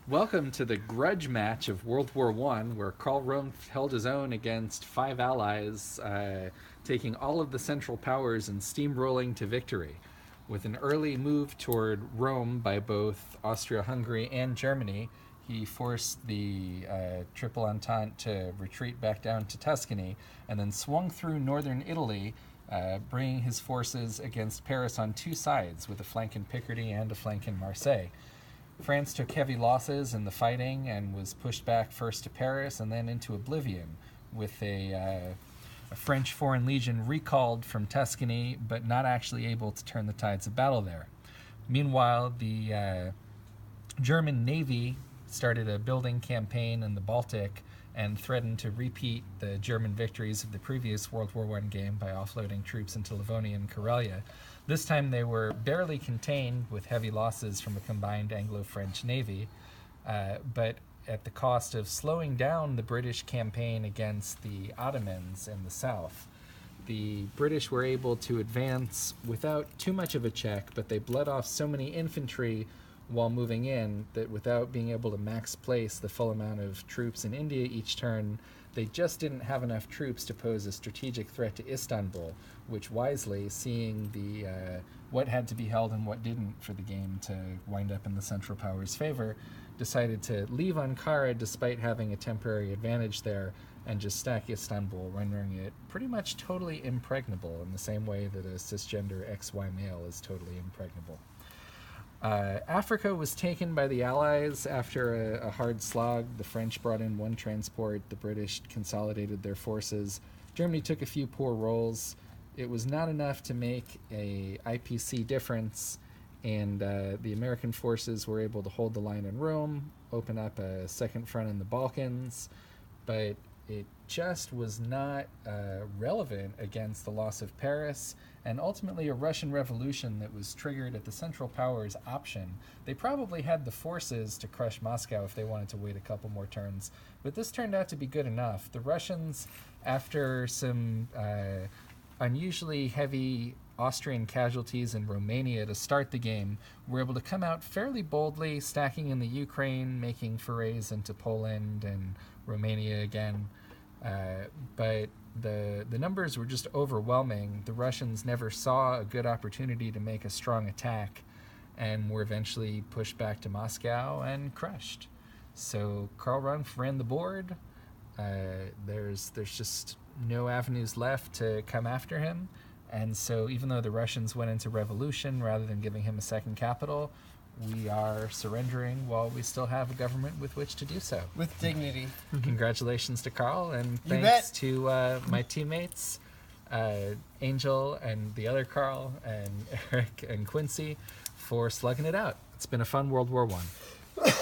Welcome to the grudge match of World War One, where Karl Rove held his own against five allies, taking all of the Central Powers and steamrolling to victory. With an early move toward Rome by both Austria-Hungary and Germany, he forced the Triple Entente to retreat back down to Tuscany, and then swung through northern Italy, bringing his forces against Paris on two sides, with a flank in Picardy and a flank in Marseille. France took heavy losses in the fighting and was pushed back first to Paris and then into oblivion, with a French Foreign Legion recalled from Tuscany but not actually able to turn the tides of battle there. Meanwhile, the German Navy started a building campaign in the Baltic and threatened to repeat the German victories of the previous World War I game by offloading troops into Livonia and Karelia. This time they were barely contained with heavy losses from a combined Anglo-French navy, but at the cost of slowing down the British campaign against the Ottomans in the south. The British were able to advance without too much of a check, but they bled off so many infantry while moving in that without being able to max place the full amount of troops in India each turn, they just didn't have enough troops to pose a strategic threat to Istanbul, which wisely, seeing the what had to be held and what didn't for the game to wind up in the Central Powers' favor, decided to leave Ankara despite having a temporary advantage there and just stack Istanbul, rendering it pretty much totally impregnable in the same way that a cisgender XY male is totally impregnable. Africa was taken by the Allies after a hard slog. The French brought in one transport, the British consolidated their forces. Germany took a few poor rolls. It was not enough to make a IPC difference, and the American forces were able to hold the line in Rome, open up a second front in the Balkans, but it just was not relevant against the loss of Paris and ultimately a Russian revolution that was triggered at the Central Powers' option. They probably had the forces to crush Moscow if they wanted to wait a couple more turns, but this turned out to be good enough. The Russians, after some unusually heavy Austrian casualties in Romania to start the game, were able to come out fairly boldly, stacking in the Ukraine, making forays into Poland and Romania again. But the numbers were just overwhelming. The Russians never saw a good opportunity to make a strong attack and were eventually pushed back to Moscow and crushed. So Karl Rove ran the board. There's just no avenues left to come after him. And so even though the Russians went into revolution rather than giving him a second capital, we are surrendering while we still have a government with which to do so. With dignity. Congratulations to Karl, and thanks to my teammates, Angel and the other Karl, and Eric and Quincy, for slugging it out. It's been a fun World War I.